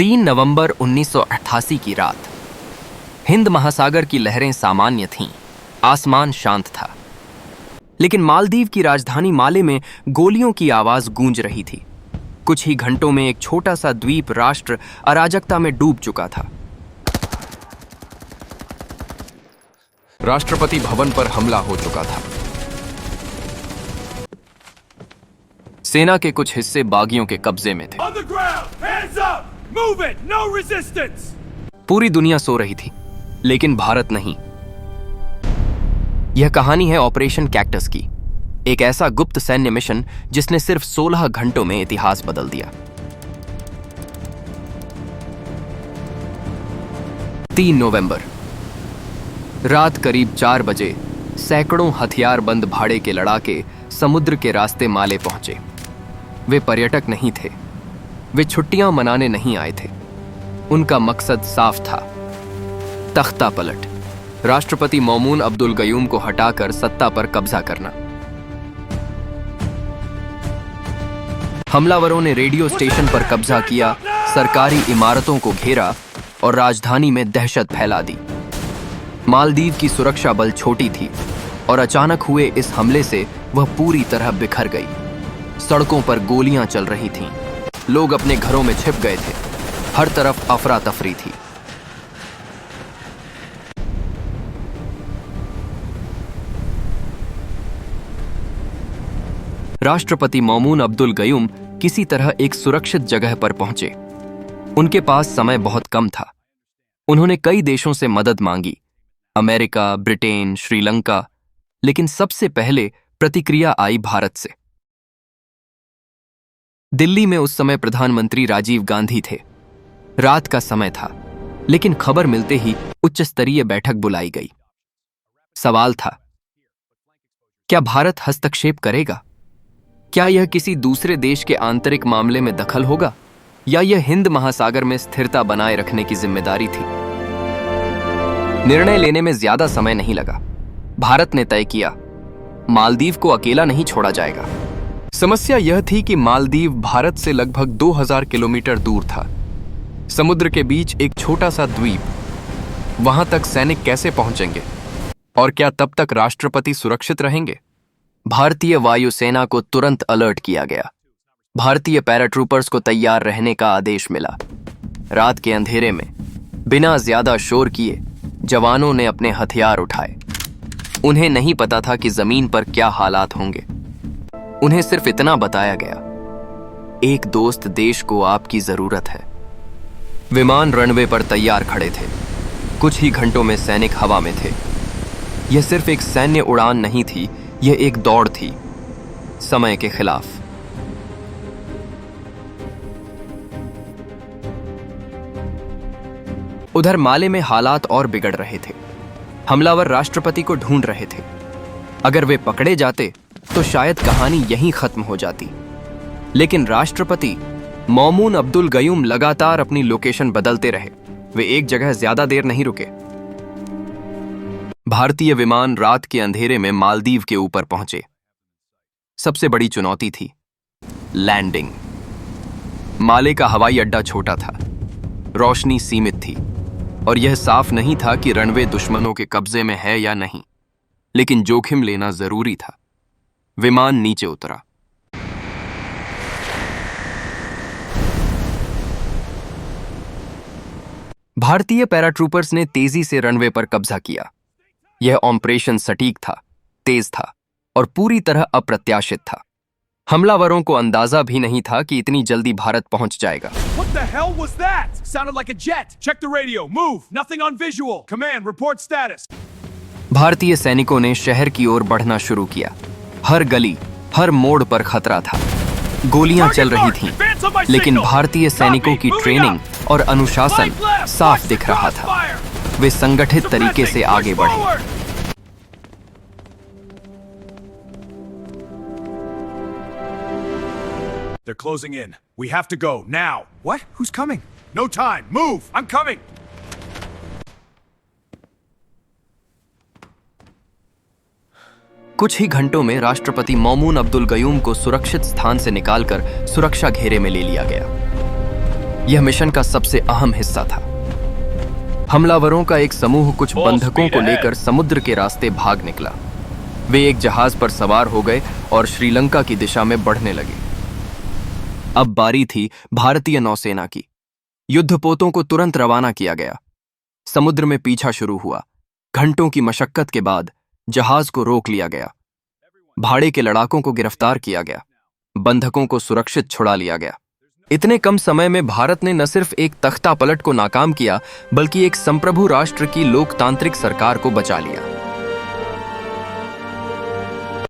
3 नवंबर 1988 की रात। हिंद महासागर की लहरें सामान्य थीं, आसमान शांत था, लेकिन मालदीव की राजधानी माले में गोलियों की आवाज गूंज रही थी। कुछ ही घंटों में एक छोटा सा द्वीप राष्ट्र अराजकता में डूब चुका था। राष्ट्रपति भवन पर हमला हो चुका था। सेना के कुछ हिस्से बागियों के कब्जे में थे। पूरी दुनिया सो रही थी, लेकिन भारत नहीं। यह कहानी है ऑपरेशन कैक्टस की, एक ऐसा गुप्त सैन्य मिशन जिसने सिर्फ 16 घंटों में इतिहास बदल दिया। 3 नवंबर रात करीब 4 बजे सैकड़ों हथियारबंद भाड़े के लड़ाके समुद्र के रास्ते माले पहुंचे। वे पर्यटक नहीं थे, वे छुट्टियां मनाने नहीं आए थे। उनका मकसद साफ था, तख्ता पलट, राष्ट्रपति मौमून अब्दुल गयूम को हटाकर सत्ता पर कब्जा करना। हमलावरों ने रेडियो स्टेशन पर कब्जा किया, सरकारी इमारतों को घेरा और राजधानी में दहशत फैला दी। मालदीव की सुरक्षा बल छोटी थी और अचानक हुए इस हमले से वह पूरी तरह बिखर गई। सड़कों पर गोलियां चल रही थीं, लोग अपने घरों में छिप गए थे, हर तरफ अफरा तफरी थी। राष्ट्रपति मौमून अब्दुल गयूम किसी तरह एक सुरक्षित जगह पर पहुंचे। उनके पास समय बहुत कम था। उन्होंने कई देशों से मदद मांगी, अमेरिका, ब्रिटेन, श्रीलंका, लेकिन सबसे पहले प्रतिक्रिया आई भारत से। दिल्ली में उस समय प्रधानमंत्री राजीव गांधी थे। रात का समय था, लेकिन खबर मिलते ही उच्च स्तरीय बैठक बुलाई गई। सवाल था, क्या भारत हस्तक्षेप करेगा? क्या यह किसी दूसरे देश के आंतरिक मामले में दखल होगा, या यह हिंद महासागर में स्थिरता बनाए रखने की जिम्मेदारी थी? निर्णय लेने में ज्यादा समय नहीं लगा। भारत ने तय किया, मालदीव को अकेला नहीं छोड़ा जाएगा। समस्या यह थी कि मालदीव भारत से लगभग 2000 किलोमीटर दूर था, समुद्र के बीच एक छोटा सा द्वीप। वहां तक सैनिक कैसे पहुंचेंगे, और क्या तब तक राष्ट्रपति सुरक्षित रहेंगे? भारतीय वायुसेना को तुरंत अलर्ट किया गया। भारतीय पैराट्रूपर्स को तैयार रहने का आदेश मिला। रात के अंधेरे में बिना ज्यादा शोर किए जवानों ने अपने हथियार उठाए। उन्हें नहीं पता था कि जमीन पर क्या हालात होंगे। उन्हें सिर्फ इतना बताया गया, एक दोस्त देश को आपकी जरूरत है। विमान रनवे पर तैयार खड़े थे। कुछ ही घंटों में सैनिक हवा में थे। यह सिर्फ एक सैन्य उड़ान नहीं थी, यह एक दौड़ थी, समय के खिलाफ। उधर माले में हालात और बिगड़ रहे थे। हमलावर राष्ट्रपति को ढूंढ रहे थे। अगर वे पकड़े जाते तो शायद कहानी यहीं खत्म हो जाती। लेकिन राष्ट्रपति मौमून अब्दुल गयूम लगातार अपनी लोकेशन बदलते रहे। वे एक जगह ज्यादा देर नहीं रुके। भारतीय विमान रात के अंधेरे में मालदीव के ऊपर पहुंचे। सबसे बड़ी चुनौती थी लैंडिंग। माले का हवाई अड्डा छोटा था, रोशनी सीमित थी, और यह साफ नहीं था कि रनवे दुश्मनों के कब्जे में है या नहीं। लेकिन जोखिम लेना जरूरी था। विमान नीचे उतरा। भारतीय पैराट्रूपर्स ने तेजी से रनवे पर कब्जा किया। यह ऑपरेशन सटीक था, तेज था और पूरी तरह अप्रत्याशित था। हमलावरों को अंदाजा भी नहीं था कि इतनी जल्दी भारत पहुंच जाएगा। What the hell was that? Sounded like a jet. Check the radio. Move. Nothing on visual. Command, report status. भारतीय सैनिकों ने शहर की ओर बढ़ना शुरू किया। हर गली, हर मोड़ पर खतरा था। गोलियां चल रही थीं, लेकिन भारतीय सैनिकों की ट्रेनिंग और अनुशासन साफ दिख रहा था। वे संगठित तरीके से आगे बढ़े। They're closing in. We have to go now. What? Who's coming? No time. Move. I'm coming. कुछ ही घंटों में राष्ट्रपति मौमून अब्दुल गयूम को सुरक्षित स्थान से निकालकर सुरक्षा घेरे में ले लिया गया। यह मिशन का सबसे अहम हिस्सा था। हमलावरों का एक समूह कुछ बंधकों को लेकर समुद्र के रास्ते भाग निकला। वे एक जहाज पर सवार हो गए और श्रीलंका की दिशा में बढ़ने लगे। अब बारी थी भारतीय नौसेना की। युद्धपोतों को तुरंत रवाना किया गया। समुद्र में पीछा शुरू हुआ। घंटों की मशक्कत के बाद जहाज को रोक लिया गया। भाड़े के लड़ाकों को गिरफ्तार किया गया। बंधकों को सुरक्षित छुड़ा लिया गया। इतने कम समय में भारत ने न सिर्फ एक तख्ता पलट को नाकाम किया, बल्कि एक संप्रभु राष्ट्र की लोकतांत्रिक सरकार को बचा लिया।